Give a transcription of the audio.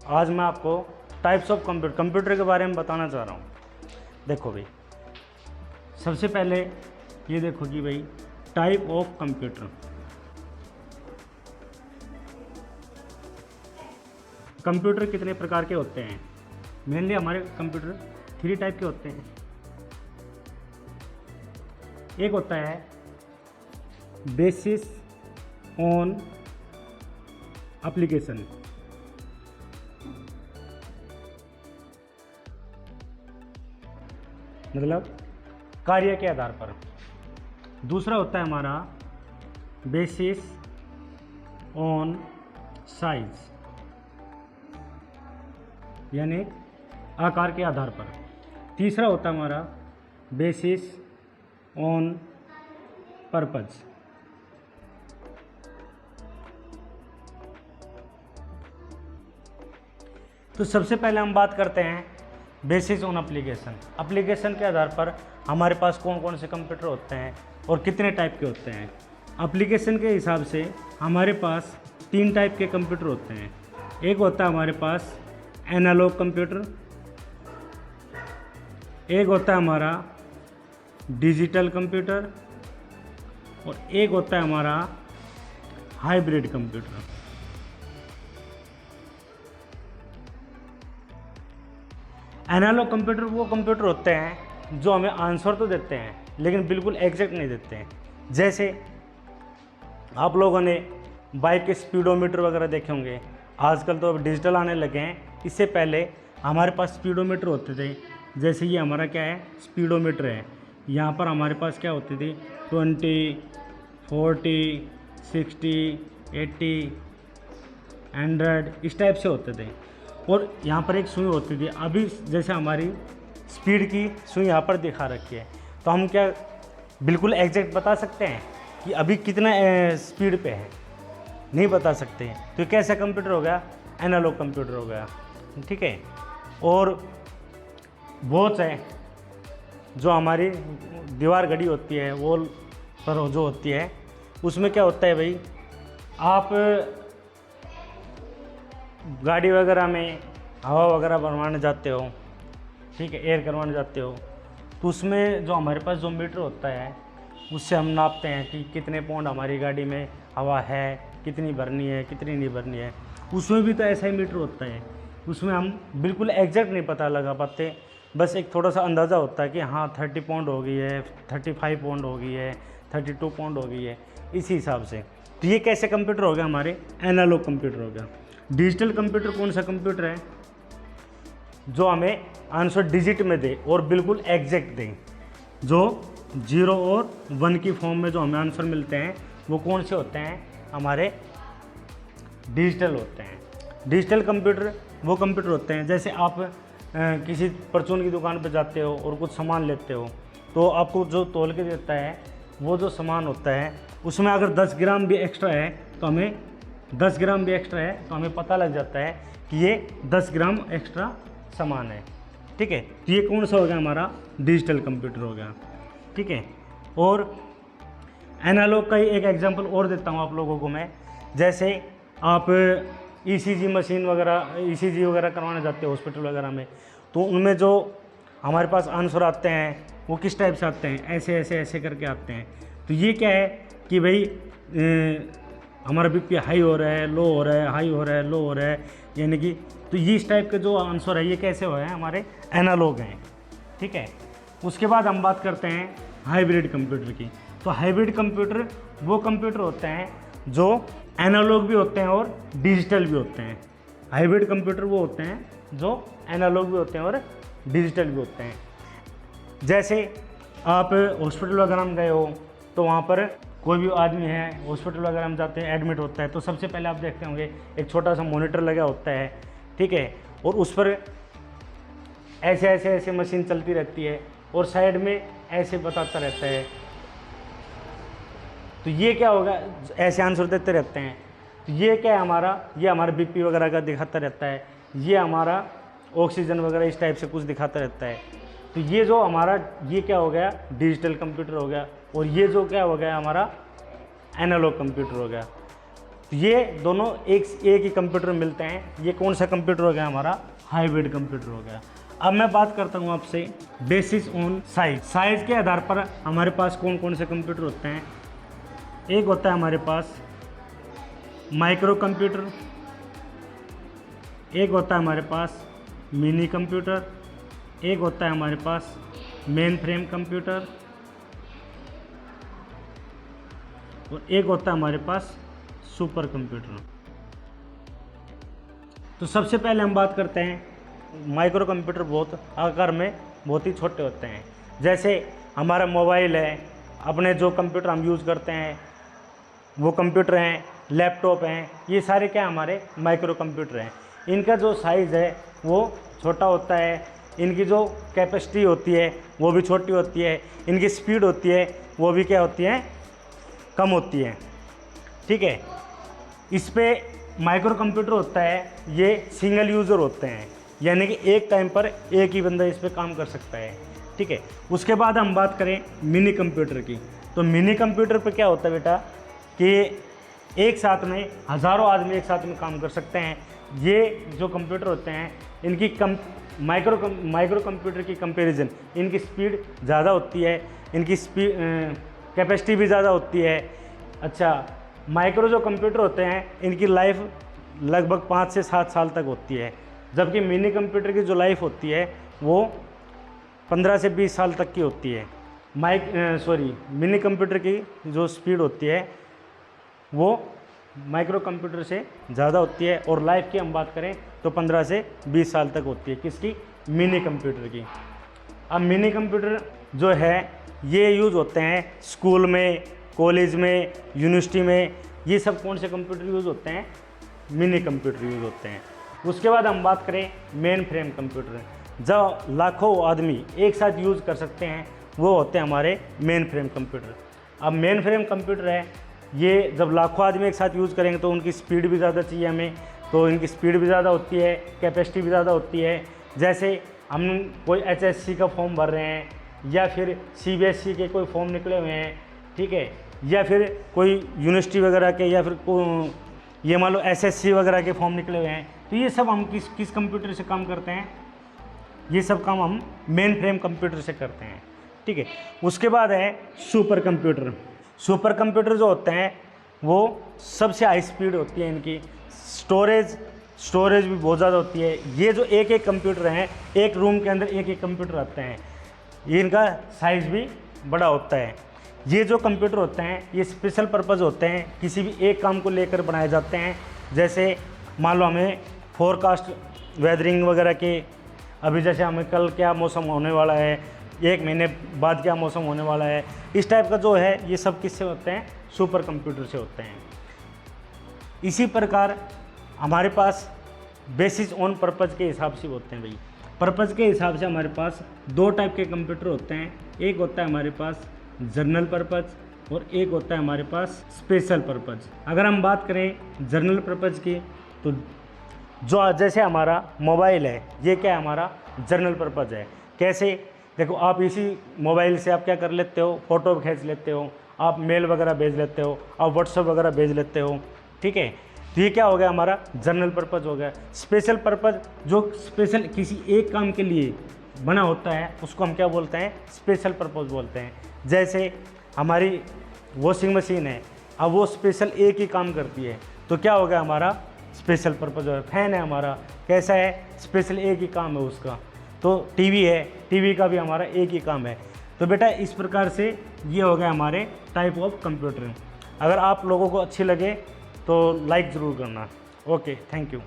आज मैं आपको टाइप्स ऑफ कंप्यूटर के बारे में बताना चाह रहा हूँ। देखो भाई, सबसे पहले ये देखो कि भाई टाइप ऑफ कंप्यूटर। कंप्यूटर कितने प्रकार के होते हैं? मेनली हमारे कंप्यूटर 3 टाइप के होते हैं। एक होता है बेसिस ऑन एप्लीकेशन, मतलब कार्य के आधार पर। दूसरा होता है हमारा बेसिस ऑन साइज, यानी आकार के आधार पर। तीसरा होता है हमारा बेसिस ऑन पर्पज। तो सबसे पहले हम बात करते हैं बेसिस ऑन एप्लीकेशन। एप्लीकेशन के आधार पर हमारे पास कौन कौन से कंप्यूटर होते हैं और कितने टाइप के होते हैं। एप्लीकेशन के हिसाब से हमारे पास 3 टाइप के कंप्यूटर होते हैं। एक होता है हमारे पास एनालॉग कंप्यूटर, एक होता है हमारा डिजिटल कंप्यूटर, और एक होता है हमारा हाइब्रिड कंप्यूटर। एनालॉग कंप्यूटर वो कंप्यूटर होते हैं जो हमें आंसर तो देते हैं लेकिन बिल्कुल एग्जैक्ट नहीं देते हैं। जैसे आप लोगों ने बाइक के स्पीडोमीटर वगैरह देखे होंगे, आजकल तो अब डिजिटल आने लगे हैं। इससे पहले हमारे पास स्पीडोमीटर होते थे। जैसे ये हमारा क्या है, स्पीडोमीटर है। यहाँ पर हमारे पास क्या होती थी 20, 40, 60, 80, 100 इस टाइप से होते थे। और यहाँ पर एक सुई होती थी। अभी जैसे हमारी स्पीड की सुई यहाँ पर दिखा रखी है, तो हम क्या बिल्कुल एग्जैक्ट बता सकते हैं कि अभी कितना स्पीड पे है? नहीं बता सकते। तो कैसा कंप्यूटर हो गया? एनालॉग कंप्यूटर हो गया, ठीक है। और वॉच है, जो हमारी दीवार घड़ी होती है, वॉल पर जो होती है, उसमें क्या होता है भाई, आप गाड़ी वगैरह में हवा वगैरह बनवाने जाते हो, ठीक है, एयर करवाने जाते हो, तो उसमें जो हमारे पास जो मीटर होता है उससे हम नापते हैं कि कितने पाउंड हमारी गाड़ी में हवा है, कितनी भरनी है, कितनी नहीं भरनी है। उसमें भी तो ऐसा ही मीटर होता है। उसमें हम बिल्कुल एग्जैक्ट नहीं पता लगा पाते, बस एक थोड़ा सा अंदाज़ा होता है कि हाँ 30 पाउंड हो गई है, 35 पाउंड हो गई है, 32 पाउंड हो गई है, इसी हिसाब से। तो ये कैसे कंप्यूटर हो गया? हमारे एनालॉग कंप्यूटर हो गया। डिजिटल कंप्यूटर कौन सा कंप्यूटर है? जो हमें आंसर डिजिट में दे और बिल्कुल एग्जैक्ट दे, जो 0 और 1 की फॉर्म में जो हमें आंसर मिलते हैं वो कौन से होते हैं? हमारे डिजिटल होते हैं। डिजिटल कंप्यूटर वो कंप्यूटर होते हैं, जैसे आप किसी परचून की दुकान पर जाते हो और कुछ सामान लेते हो, तो आपको जो तौल के देता है वो जो सामान होता है उसमें अगर 10 ग्राम भी एक्स्ट्रा है तो हमें 10 ग्राम भी एक्स्ट्रा है तो हमें पता लग जाता है कि ये 10 ग्राम एक्स्ट्रा सामान है, ठीक है। तो ये कौन सा हो गया? हमारा डिजिटल कंप्यूटर हो गया, ठीक है। और एनालॉग का ही एक एग्जांपल और देता हूँ आप लोगों को मैं। जैसे आप ईसीजी मशीन वगैरह, ईसीजी वगैरह करवाने जाते हो हॉस्पिटल वगैरह में, तो उनमें जो हमारे पास आंसर आते हैं वो किस टाइप से आते हैं? ऐसे ऐसे ऐसे करके आते हैं। तो ये क्या है कि भाई हमारा बीपी हाई हो रहा है, लो हो रहा है, हाई हो रहा है, लो हो रहा है, यानी कि तो ये इस टाइप के जो आंसर है ये कैसे हो रहे हैं? हमारे एनालॉग हैं, ठीक है। उसके बाद हम बात करते हैं हाइब्रिड कंप्यूटर की। तो हाइब्रिड कंप्यूटर वो कंप्यूटर होते हैं जो एनालॉग भी होते हैं और डिजिटल भी होते हैं। हाइब्रिड कंप्यूटर वो होते हैं जो एनालॉग भी होते हैं और डिजिटल भी होते हैं। जैसे आप हॉस्पिटल वगैरह में गए हो, तो वहाँ पर कोई भी आदमी है, हॉस्पिटल वगैरह में जाते हैं, एडमिट होता है, तो सबसे पहले आप देखते होंगे एक छोटा सा मॉनिटर लगा होता है, ठीक है, और उस पर ऐसे ऐसे ऐसे मशीन चलती रहती है और साइड में ऐसे बताता रहता है। तो ये क्या होगा? ऐसे आंसर देते रहते हैं। तो ये क्या है हमारा? ये हमारा बीपी वगैरह का दिखाता रहता है, ये हमारा ऑक्सीजन वगैरह इस टाइप से कुछ दिखाता रहता है। तो ये जो हमारा ये क्या हो गया? डिजिटल कंप्यूटर हो गया। और ये जो क्या हो गया? हमारा एनालॉग कंप्यूटर हो गया। ये दोनों एक ही कंप्यूटर में मिलते हैं। ये कौन सा कंप्यूटर हो गया हमारा? हाइब्रिड कंप्यूटर हो गया। अब मैं बात करता हूँ आपसे बेसिस ऑन साइज। साइज के आधार पर हमारे पास कौन कौन से कंप्यूटर होते हैं। एक होता है हमारे पास माइक्रो कंप्यूटर, एक होता है हमारे पास मिनी कंप्यूटर, एक होता है हमारे पास मेन फ्रेम कंप्यूटर, और एक होता है हमारे पास सुपर कंप्यूटर। तो सबसे पहले हम बात करते हैं माइक्रो कंप्यूटर। बहुत आकार में बहुत ही छोटे होते हैं। जैसे हमारा मोबाइल है, अपने जो कंप्यूटर हम यूज़ करते हैं वो कंप्यूटर हैं, लैपटॉप हैं, ये सारे क्या हमारे माइक्रो कंप्यूटर हैं। इनका जो साइज़ है वो छोटा होता है, इनकी जो कैपेसिटी होती है वो भी छोटी होती है, इनकी स्पीड होती है वो भी क्या होती है? कम होती है। ठीक है। इस पे माइक्रो कंप्यूटर होता है, ये सिंगल यूज़र होते हैं, यानी कि एक टाइम पर एक ही बंदा इस पे काम कर सकता है। ठीक है। उसके बाद हम बात करें मिनी कंप्यूटर की। तो मिनी कंप्यूटर पे क्या होता है बेटा कि एक साथ में हज़ारों आदमी एक साथ में काम कर सकते हैं। ये जो कंप्यूटर होते हैं इनकी माइक्रो कंप्यूटर की कंपैरिजन इनकी स्पीड ज़्यादा होती है, इनकी कैपेसिटी भी ज़्यादा होती है। अच्छा, माइक्रो जो कंप्यूटर होते हैं इनकी लाइफ लगभग 5 से 7 साल तक होती है, जबकि मिनी कंप्यूटर की जो लाइफ होती है वो 15 से 20 साल तक की होती है। मिनी कंप्यूटर की जो स्पीड होती है वो माइक्रो कंप्यूटर से ज़्यादा होती है, और लाइफ की हम बात करें तो 15 से 20 साल तक होती है। किसकी? मिनी कंप्यूटर की। अब मिनी कंप्यूटर जो है ये यूज़ होते हैं स्कूल में, कॉलेज में, यूनिवर्सिटी में। ये सब कौन से कंप्यूटर यूज़ होते हैं? मिनी कंप्यूटर यूज़ होते हैं। उसके बाद हम बात करें मेन फ्रेम कंप्यूटर, जो लाखों आदमी एक साथ यूज़ कर सकते हैं, वो होते हैं हमारे मेन फ्रेम कंप्यूटर। अब मेन फ्रेम कंप्यूटर है, ये जब लाखों आदमी एक साथ यूज़ करेंगे तो उनकी स्पीड भी ज़्यादा चाहिए हमें, तो इनकी स्पीड भी ज़्यादा होती है, कैपेसिटी भी ज़्यादा होती है। जैसे हम कोई HSC का फॉर्म भर रहे हैं, या फिर CBSE के कोई फॉर्म निकले हुए हैं, ठीक है, या फिर कोई यूनिवर्सिटी वगैरह के, या फिर ये मान लो SSC वगैरह के फॉर्म निकले हुए हैं, तो ये सब हम किस कंप्यूटर से काम करते हैं? ये सब काम हम मेन फ्रेम कंप्यूटर से करते हैं। ठीक है। उसके बाद है सुपर कंप्यूटर। सुपर कंप्यूटर जो होते हैं वो सबसे हाई स्पीड होती है, इनकी स्टोरेज भी बहुत ज़्यादा होती है। ये जो एक एक कंप्यूटर हैं, एक रूम के अंदर एक एक कंप्यूटर आते हैं, ये इनका साइज़ भी बड़ा होता है। ये जो कंप्यूटर होते हैं ये स्पेशल पर्पज़ होते हैं, किसी भी एक काम को लेकर बनाए जाते हैं। जैसे मान लो हमें फोरकास्ट वेदरिंग वगैरह के, अभी जैसे हमें कल क्या मौसम होने वाला है, 1 महीने बाद क्या मौसम होने वाला है, इस टाइप का जो है ये सब किससे होते हैं? सुपर कंप्यूटर से होते हैं। इसी प्रकार हमारे पास बेसिस ऑन पर्पज़ के हिसाब से होते हैं भाई। पर्पज़ के हिसाब से हमारे पास 2 टाइप के कंप्यूटर होते हैं। एक होता है हमारे पास जनरल पर्पज़ और एक होता है हमारे पास स्पेशल पर्पज़। अगर हम बात करें जनरल पर्पज़ की, तो जो जैसे हमारा मोबाइल है, ये क्या है? हमारा जनरल पर्पज़ है। कैसे? देखो, आप इसी मोबाइल से आप क्या कर लेते हो? फ़ोटो खींच लेते हो, आप मेल वगैरह भेज लेते हो, आप व्हाट्सएप वगैरह भेज लेते हो। ठीक है। तो ये क्या हो गया? हमारा जनरल पर्पज़ हो गया। स्पेशल पर्पज़, जो स्पेशल किसी एक काम के लिए बना होता है, उसको हम क्या बोलते हैं? स्पेशल पर्पज़ बोलते हैं। जैसे हमारी वॉशिंग मशीन है, अब वो स्पेशल एक ही काम करती है, तो क्या हो गया? हमारा स्पेशल पर्पज़ है। फैन है हमारा, कैसा है? स्पेशल एक ही काम है उसका। तो टीवी है, टीवी का भी हमारा एक ही काम है। तो बेटा इस प्रकार से ये हो गया हमारे टाइप ऑफ कंप्यूटर। अगर आप लोगों को अच्छी लगे तो लाइक ज़रूर करना। Okay, thank you.